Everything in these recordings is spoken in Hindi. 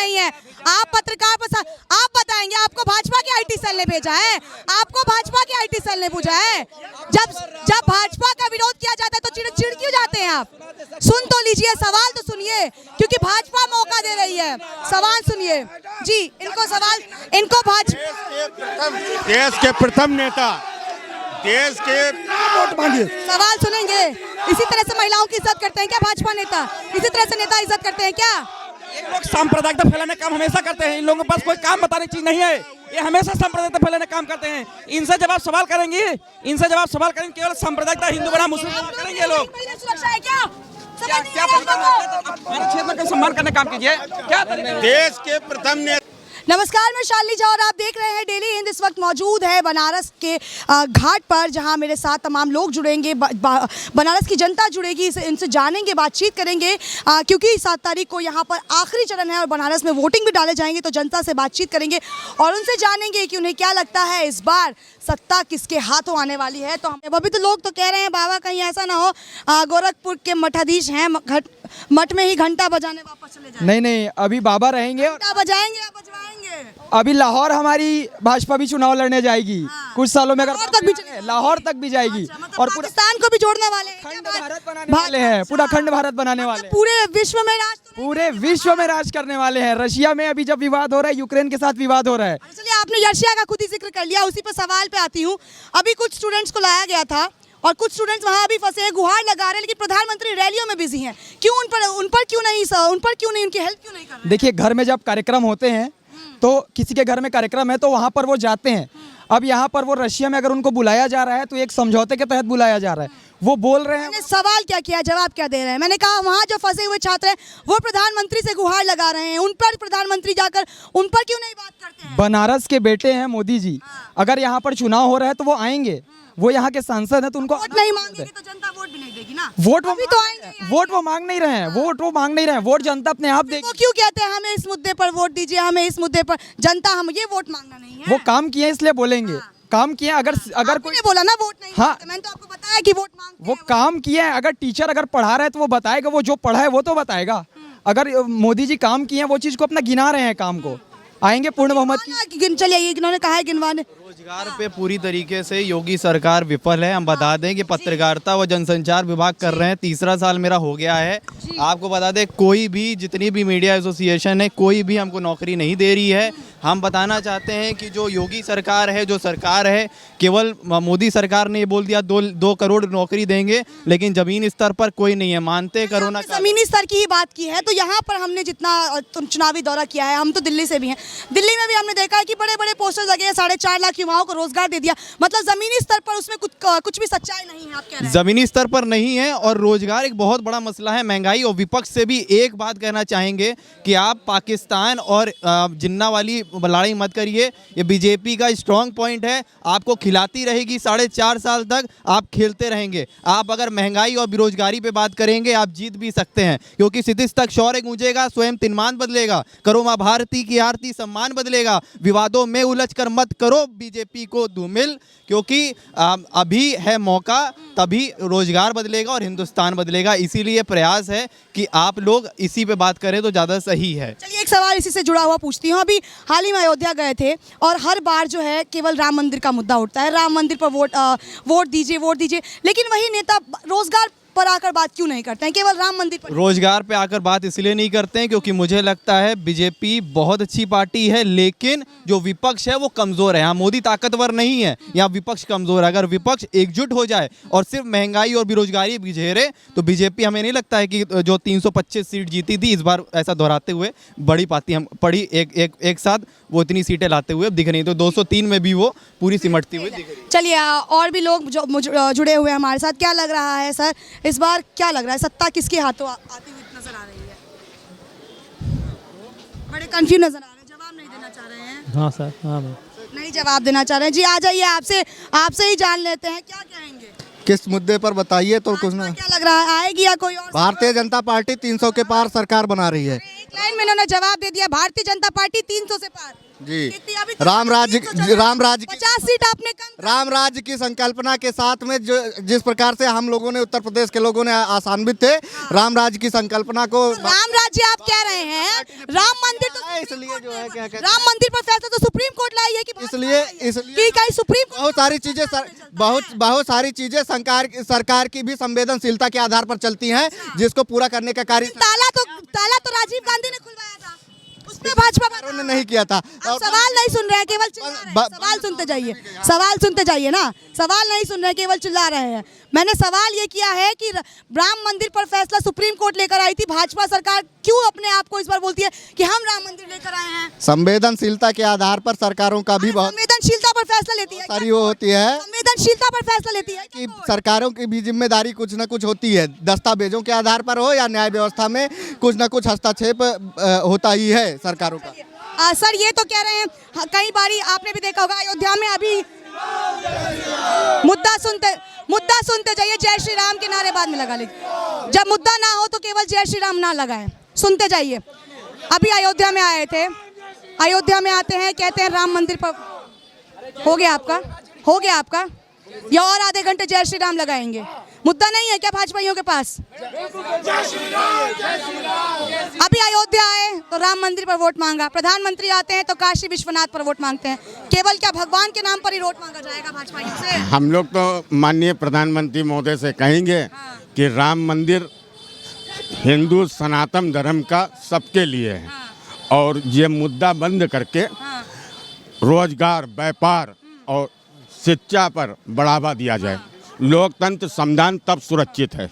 नहीं है। आप पत्रकार पर आप बताएंगे, आपको भाजपा के आईटी सेल ने भेजा है, आपको भाजपा के आईटी सेल ने पूछा है। जब भाजपा का विरोध किया जाता है तो चिड़ क्यों जाते हैं आप? सुन तो लीजिए, सवाल तो सुनिए, क्योंकि भाजपा मौका दे रही है। सवाल सुनिए जी, इनको भाजपा देश के प्रथम नेता, देश के वोट मांगिए। सवाल सुनेंगे। इसी तरह से महिलाओं की इज्जत करते हैं क्या भाजपा नेता? इसी तरह से नेता इज्जत करते हैं क्या? ये लोग सांप्रदायिकता फैलाने का काम हमेशा करते हैं। इन लोगों के पास कोई काम बताने की चीज नहीं है। ये हमेशा सांप्रदायिकता फैलाने का काम करते हैं। इनसे जब आप सवाल करेंगे, केवल सांप्रदायिकता हिंदू बना मुस्लिम बना करेंगे ये लोग। सुरक्षा है क्या? क्या मेरे क्षेत्र का सम्मान करने का काम कीजिए। क्या देश के प्रथम नेता। नमस्कार, मैं शालिनी झा और आप देख रहे हैं डेली हिंद। इस वक्त मौजूद है बनारस के घाट पर, जहां मेरे साथ तमाम लोग जुड़ेंगे, बनारस की जनता जुड़ेगी, इनसे जानेंगे, बातचीत करेंगे, क्योंकि 7 तारीख को यहां पर आखिरी चरण है और बनारस में वोटिंग भी डाले जाएंगे। तो जनता से बातचीत करेंगे और उनसे जानेंगे कि उन्हें क्या लगता है इस बार सत्ता किसके हाथों आने वाली है। तो अभी तो लोग तो कह रहे हैं बाबा कहीं ऐसा ना हो गोरखपुर के मठाधीश हैं, मठ में ही घंटा बजाने वापस चले जाए। नहीं, अभी बाबा रहेंगे, घंटा बजाएंगे या बजवाएंगे? अभी लाहौर हमारी भाजपा भी चुनाव लड़ने जाएगी। कुछ सालों में अगर लाहौर तक भी जाएगी। मतलब और पाकिस्तान को भी जोड़ने वाले हैं, खंड भारत बनाने वाले हैं, पूरा खंड भारत बनाने वाले हैं, पूरे विश्व में राज पूरे विश्व में राज करने वाले हैं। रशिया में अभी जब विवाद हो रहा है, यूक्रेन के साथ विवाद हो रहा है। चलिए, आपने रशिया का खुद ही जिक्र कर लिया, उसी पर सवाल पे आती हूँ। अभी कुछ स्टूडेंट्स को लाया गया था और कुछ स्टूडेंट्स वहाँ अभी फंसे, गुहार लगा रहे हैं, लेकिन प्रधानमंत्री रैलियों में बिजी हैं। क्यों उन पर क्यों नहीं उनकी हेल्प क्यों नहीं कर रहे? देखिए, घर में जब कार्यक्रम होते हैं तो किसी के घर में कार्यक्रम है तो वहाँ पर वो जाते हैं। अब यहाँ पर वो रशिया में अगर उनको बुलाया जा रहा है तो एक समझौते के तहत बुलाया जा रहा है। वो बोल रहे हैं। मैंने सवाल क्या किया, जवाब क्या दे रहे हैं? मैंने कहा वहाँ जो फंसे हुए छात्र हैं वो प्रधानमंत्री से गुहार लगा रहे हैं, उन पर प्रधानमंत्री जाकर उन पर क्यों नहीं बात करते हैं? बनारस के बेटे हैं मोदी जी, अगर यहाँ पर चुनाव हो रहा है तो वो आएंगे। वो यहाँ के सांसद हैं तो उनको वोट नहीं मांगेंगे तो जनता वोट भी नहीं देगी ना। वोट वो मांग नहीं रहे हैं। वोट जनता अपने आप देगी। वो क्यों कहते हैं हमें इस मुद्दे पर वोट दीजिए, हमें इस मुद्दे पर? जनता हम ये वोट मांगना नहीं है। वो काम किए इसलिए बोलेंगे। काम किए अगर कोई बोला ना वोट नहीं। हाँ, मैंने तो आपको बताया कि वोट मांगते वो काम किया है। अगर टीचर अगर पढ़ा रहा है तो वो बताएगा, वो जो पढ़ा है वो तो बताएगा। अगर मोदी जी काम किए हैं, वो चीज को अपना गिना रहे हैं, काम को आएंगे पूर्ण बहुमत की। चलिए, इन्होंने कहा है गिनवाने। रोजगार पे पूरी तरीके से योगी सरकार विफल है। हम बता दें कि पत्रकारिता व जनसंचार विभाग कर रहे हैं, 3रा साल मेरा हो गया है। आपको बता दें, कोई भी जितनी भी मीडिया एसोसिएशन है, कोई भी हमको नौकरी नहीं दे रही है। हम बताना चाहते हैं कि जो योगी सरकार है, जो सरकार है, केवल मोदी सरकार ने बोल दिया 2 करोड़ नौकरी देंगे, लेकिन जमीनी स्तर पर कोई नहीं है। मानते कोरोना जमीनी स्तर की ही बात की है तो यहाँ पर हमने जितना चुनावी दौरा किया है, हम तो दिल्ली से भी हैं, दिल्ली में भी हमने देखा है कि बड़े बड़े पोस्टर लगे हैं, 4.5 लाख युवाओं को रोजगार दे दिया। मतलब जमीनी स्तर पर उसमें कुछ भी सच्चाई नहीं है। आप कह रहे हैं जमीनी स्तर पर नहीं है और रोजगार एक बहुत बड़ा मसला है, महंगाई। और विपक्ष से भी एक बात कहना चाहेंगे कि आप पाकिस्तान और जिन्ना वाली लड़ाई मत करिए। ये बीजेपी का स्ट्रॉन्ग पॉइंट है, आपको खिलाती रहेगी 4.5 साल तक, आप खेलते रहेंगे। आप अगर महंगाई और बेरोजगारी पे बात करेंगे, आप जीत भी सकते हैं, क्योंकि क्षितिज तक शौर्य गूंजेगा, स्वयं तिनमान बदलेगा, करो मां भारती की आरती, सम्मान बदलेगा। विवादों में उलझकर मत करो बीजेपी को धूमिल, क्योंकि अभी है मौका, तभी रोजगार बदलेगा और हिंदुस्तान बदलेगा। इसीलिए प्रयास है कि आप लोग इसी पे बात करें तो ज़्यादा सही है। चलिए, एक सवाल इसी से जुड़ा हुआ पूछती हूँ। अभी हाल ही में अयोध्या गए थे और हर बार जो है केवल राम मंदिर का मुद्दा उठता है, राम मंदिर पर वोट दीजिए, लेकिन वही नेता रोजगार पर आकर बात क्यों नहीं करते हैं, केवल राम मंदिर पर? रोजगार पे आकर बात इसलिए नहीं करते हैं क्योंकि मुझे लगता है बीजेपी बहुत अच्छी पार्टी है, लेकिन जो विपक्ष है वो कमजोर है। यहाँ मोदी ताकतवर नहीं है, यहाँ विपक्ष कमजोर है। अगर विपक्ष एकजुट हो जाए और सिर्फ महंगाई और बेरोजगारी घेरे तो बीजेपी, हमें नहीं लगता है कि जो 325 सीट जीती थी इस बार ऐसा दोहराते हुए बड़ी पार्टी हम पड़ी एक साथ वो इतनी सीटें लाते हुए दिख रही, तो 203 में भी वो पूरी सिमटती हुई दिख रही। चलिए, और भी लोग जो जुड़े हुए हैं हमारे साथ, क्या लग रहा है सर, इस बार क्या लग रहा है सत्ता किसके हाथों आती हुई नजर आ रही है? बड़े कंफ्यूज नजर आ रहे हैं, जवाब नहीं देना चाह रहे हैं। हाँ सर, हाँ नहीं जवाब देना चाह रहे हैं। जी आ जाइए, आपसे ही जान लेते हैं, क्या कहेंगे? किस मुद्दे पर बताइए तो कुछ ना। क्या लग रहा है, आएगी या कोई और? भारतीय जनता पार्टी 300 के पार सरकार बना रही है। एक लाइन में इन्होंने जवाब दे दिया, भारतीय जनता पार्टी 300 से पार। जी कितनी अभी राम राज्य की 50 सीट आपने कम राम राज्य की संकल्पना के साथ में जो जिस प्रकार से हम लोगों ने उत्तर प्रदेश के लोगों ने आशान्वित थे राम राज्य की संकल्पना को राम राज्य आप कह रहे हैं, राम मंदिर तो इसलिए जो है क्या कहते राम मंदिर पर फैसला तो सुप्रीम कोर्ट लाई है कि इसलिए कहीं सुप्रीम कोर्ट बहुत सारी चीजें बहुत सारी चीजें सरकार की भी संवेदनशीलता के आधार पर चलती हैं जिसको पूरा करने का कार्य ताला तो राजीव गांधी ने खुलवाया था, उसमें भाजपा वालों ने नहीं किया था। आप सवाल नहीं सुन रहे हैं, केवल चिल्ला रहे हैं। सवाल सुनते जाइए, सवाल सुनते जाइए ना, सवाल नहीं सुन रहे हैं, केवल चिल्ला रहे हैं। मैंने सवाल ये किया है कि राम मंदिर पर फैसला सुप्रीम कोर्ट लेकर आई थी, भाजपा सरकार क्यों अपने आप को इस बार बोलती है कि हम राम मंदिर लेकर आए हैं? संवेदनशीलता के आधार पर सरकारों का भी बहुत संवेदनशीलता पर फैसला लेती है, सारी वो होती है संवेदनशीलता पर फैसला लेती है कि सरकारों की भी जिम्मेदारी कुछ न कुछ होती है, दस्तावेजों के आधार पर हो या न्याय व्यवस्था में कुछ न कुछ हस्तक्षेप होता ही है सरकारों का। सर ये तो कह रहे हैं, कई बारी आपने भी देखा होगा अयोध्या में अभी मुद्दा सुनते जाइए, जय श्री राम के नारे बाद में लगा लीजिए, जब मुद्दा ना हो तो केवल जय श्री राम ना लगाएं, सुनते जाइए। अभी अयोध्या में आए थे, अयोध्या में आते हैं, कहते हैं राम मंदिर पर हो गया आपका या और आधे घंटे जय श्री राम लगाएंगे? मुद्दा नहीं है क्या भाजपाइयों के पास? अभी अयोध्या आए तो राम मंदिर पर वोट मांगा, प्रधानमंत्री आते हैं तो काशी विश्वनाथ पर वोट मांगते हैं। केवल क्या भगवान के नाम पर ही वोट मांगा जाएगा भाजपाइयों से? हम लोग तो माननीय प्रधानमंत्री महोदय से कहेंगे कि राम मंदिर हिंदू सनातन धर्म का सबके लिए है और ये मुद्दा बंद करके रोजगार, व्यापार और शिक्षा पर बढ़ावा दिया जाए। लोकतंत्र संविधान तब सुरक्षित है।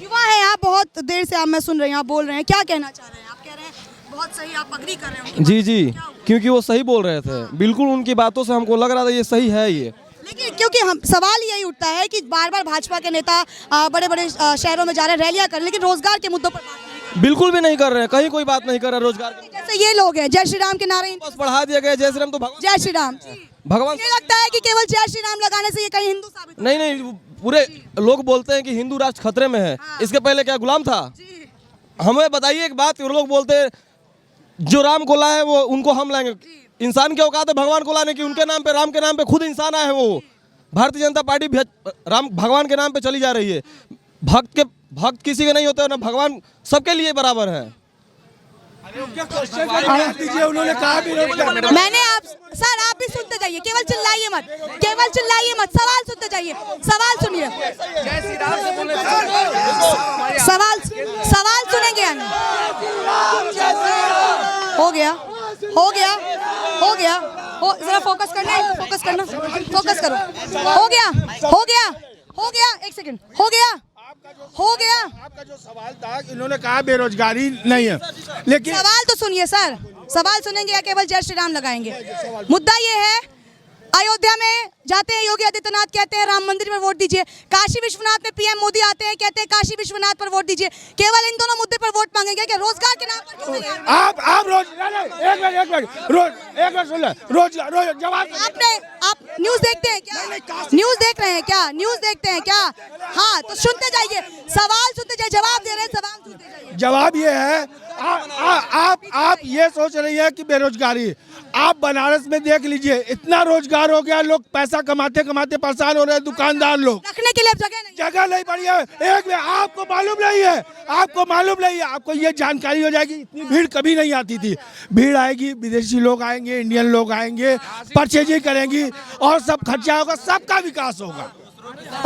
युवा है आप, बहुत देर से आप मैं सुन रही हूँ, आप बोल रहे हैं, क्या कहना चाह रहे हैं? आप कह रहे हैं बहुत सही, आप अग्री कर रहे हैं? जी क्योंकि वो सही बोल रहे थे, बिल्कुल उनकी बातों से हमको लग रहा था ये सही है ये। लेकिन क्योंकि हम सवाल यही उठता है कि बार बार भाजपा के नेता बड़े बड़े शहरों में जा रहे हैं, रैलियां कर रहे हैं, लेकिन रोजगार के मुद्दों पर बात नहीं। बिल्कुल भी नहीं कर रहे हैं, कहीं कोई बात नहीं कर रहा रोजगार की। जैसे ये लोग हैं, जय श्री राम के नारे बस बढ़ा दिया गया, जय श्री राम तो जय श्री राम भगवान मुझे लगता है कि केवल जय श्री राम लगाने से ये कहीं हिंदू साबित नहीं, पूरे लोग बोलते हैं कि हिंदू राष्ट्र खतरे में है। इसके पहले क्या गुलाम था? हमें बताइए एक बात, लोग बोलते हैं जो राम को लाए वो उनको हम लाएंगे। इंसान की औकात है भगवान को लाने की, उनके नाम पे, राम के नाम पे खुद इंसान आए हैं। वो भारतीय जनता पार्टी राम भगवान के नाम पे चली जा रही है। भक्त किसी के नहीं होते ना, भगवान सबके लिए बराबर है। उन्होंने कहा भी मैंने सर आप भी सुनते जाइए, केवल चिल्लाइए मत, सवाल सुनते जाइए, सवाल सुनिए, सवाल सुनेंगे हम। हो गया जरा फोकस करो। हो गया एक सेकंड, हो गया। आपका जो सवाल था, इन्होंने कहा बेरोजगारी नहीं है, लेकिन सवाल तो सुनिए सर, सवाल सुनेंगे या केवल जय श्री राम लगाएंगे? मुद्दा ये है, अयोध्या में जाते हैं योगी आदित्यनाथ, कहते हैं राम मंदिर में वोट दीजिए। काशी विश्वनाथ में पीएम मोदी आते हैं, कहते हैं काशी विश्वनाथ पर वोट दीजिए। केवल इन दोनों मुद्दे पर वोट मांगेंगे क्या? रोजगार के नाम पर आप रोज एक मिनट सुन ले, रोज जवाब आप न्यूज देखते हैं क्या? न्यूज देखते हैं क्या? हाँ तो सुनते जाइए, सवाल सुनते जाइए, जवाब दे रहे हैं, सवाल सुनते जाइए। जवाब ये है, आप ये सोच रही है कि बेरोजगारी, आप बनारस में देख लीजिए, इतना रोजगार हो गया, लोग पैसा कमाते परेशान हो रहे हैं, दुकानदार लोग, रखने के लिए जगह नहीं पड़ी है। एक में आपको मालूम नहीं है, आपको ये जानकारी हो जाएगी, इतनी भीड़ कभी नहीं आती थी। भीड़ आएगी, विदेशी लोग आएंगे, इंडियन लोग आएंगे, परचेजिंग करेंगी और सब खर्चा होगा, सबका विकास होगा।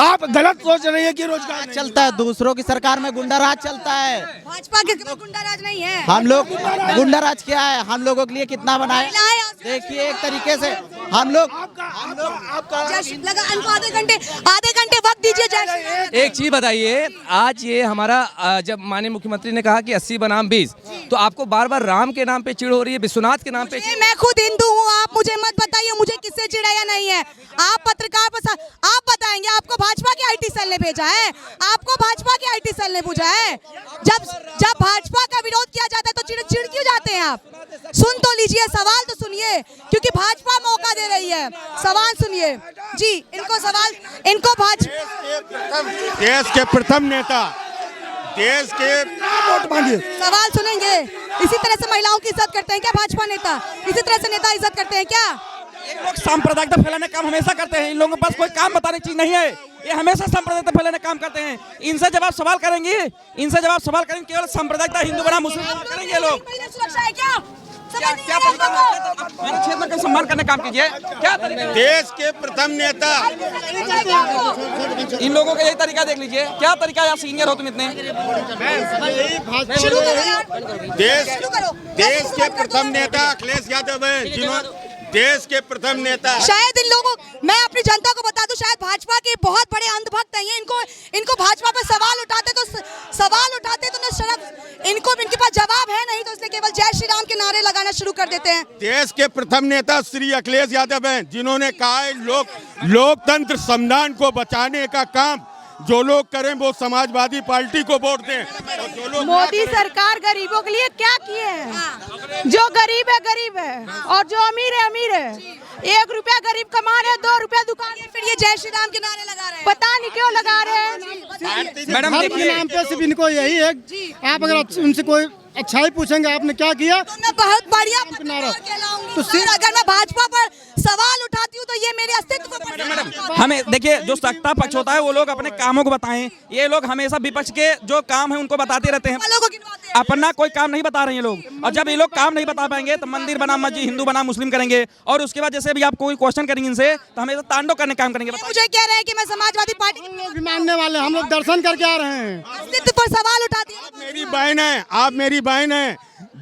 आप गलत सोच रही है कि रोजगार चलता है, दूसरों की सरकार में गुंडाराज चलता है। भाजपा के गुंडाराज नहीं है। हम लोग गुंडाराज क्या है, हम लोगों के लिए कितना बनाए, देखिए एक तरीके से हम लोग आधे घंटे वक्त दीजिए। एक चीज बताइए, आज ये हमारा जब माननीय मुख्यमंत्री ने कहा कि 80 बनाम 20, तो आपको बार बार राम के नाम पे चिढ़ हो रही है, विश्वनाथ के नाम पे? मैं खुद हिंदू हूँ, आप मुझे मत बताइए मुझे किससे चिढ़ाया नहीं है। आप पत्रकार आप बताएंगे, आपको भाजपा के आईटी सेल ने भेजा है, आपको भाजपा के आईटी सेल ने पूछा है। जब भाजपा का विरोध किया जाता है तो चिढ़ क्यों जाते हैं आप? सुन तो लीजिए, सवाल तो सुनिए, क्योंकि भाजपा मौका दे रही है। सवाल सुनिए जी, इनको देश के प्रथम नेता, देश के सवाल सुनेंगे, इसी तरह से महिलाओं की इज्जत करते हैं क्या भाजपा नेता? इसी तरह से नेता इज्जत करते हैं क्या? ये लोग सांप्रदायिकता फैलाने का काम हमेशा करते हैं। इन लोगों के पास कोई काम बताने की चीज नहीं है। ये हमेशा सांप्रदायिकता फैलाने का काम करते हैं। इनसे जब आप सवाल करेंगे, केवल सांप्रदायिकता हिंदू बना मुस्लिम करेंगे ये लोग। महिला सुरक्षा है क्या? क्या तरीका है? मेरे क्षेत्र का सम्मान करने का काम कीजिए। क्या तरीका है? देश के प्रथम नेता इन लोगों का यही तरीका देख लीजिए। क्या तरीका है? आप सीनियर हो तुम इतने। शुरू करो यार। देश के प्रथम नेता अखिलेश यादव हैं, जिन्होंने देश के प्रथम नेता। शायद इन लोगों, मैं अपनी जनता को बता दूं, शायद भाजपा के बहुत बड़े अंधभक्त हैं। इनको भाजपा पे सवाल उठाते तो ना शर्म, इनके पास जवाब है नहीं, तो इसलिए केवल जय श्री राम के नारे लगाना शुरू कर देते हैं। देश के प्रथम नेता श्री अखिलेश यादव हैं, जिन्होंने कहा है लोकतंत्र संविधान को बचाने का काम जो लोग करें वो समाजवादी पार्टी को वोट दें। और जो लोग मोदी सरकार गरीबों के लिए क्या किए हैं? जो गरीब है और जो अमीर है। 1 रुपया गरीब कमा रहे, 2 रुपया दुकान, फिर ये जय श्री राम के नारे लगा रहे हैं। पता नहीं क्यों लगा रहे हैं। मैडम देखिए, नाम पे सिर्फ इनको यही है, आप अगर उनसे कोई अच्छाई पूछेंगे आपने क्या किया, तो मैं बहुत बढ़िया पत्रकार कहलाऊंगी। तो सर, अगर मैं भाजपा पर सवाल उठाती हूँ तो ये मेरे अस्तित्व पर मैडम हमें देखिए, जो सत्ता पक्ष होता है वो लोग अपने कामों को बताएं। ये लोग हमेशा विपक्ष के जो काम है उनको बताते रहते हैं, वालों को गिनवाते हैं। अपना कोई काम नहीं बता रहे हैं लोग। और जब ये लोग काम नहीं बता पाएंगे तो मंदिर बना मस्जिद, हिंदू बना मुस्लिम करेंगे। और उसके बाद जैसे भी आप कोई क्वेश्चन करेंगे इनसे तो हमेशा तांडव करने का काम करेंगे। ये मुझे कह रहे हैं कि मैं समाजवादी पार्टी हम लोग भी मानने वाले, हम लोग दर्शन करके आ रहे हैं। अस्तित्व पर सवाल उठाती है। मेरी बहन है, आप मेरी बहन है।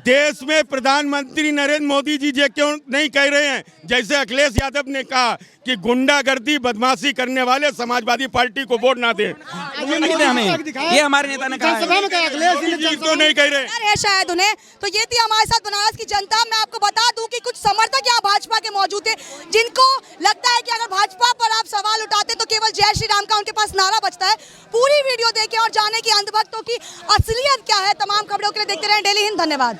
देश में प्रधानमंत्री नरेंद्र मोदी जी ये क्यों नहीं कह रहे हैं, जैसे अखिलेश यादव ने कहा कि गुंडागर्दी बदमाशी करने वाले समाजवादी पार्टी को वोट ना दें। ये हमारे नेता ने कहा है। तो नहीं कह रहे। है शायद उन्हें। तो ये थी हमारे साथ बनारस की जनता। मैं आपको बता दूं कि कुछ समर्थक यहाँ भाजपा के मौजूद थे, जिनको लगता है कि अगर भाजपा पर आप सवाल उठाते तो केवल जय श्री राम का उनके पास नारा बचता है। पूरी वीडियो देखें और जाने की अंधभक्तों की असलियत क्या है। तमाम खबरों के लिए देखते रहें डेली हिंद। धन्यवाद।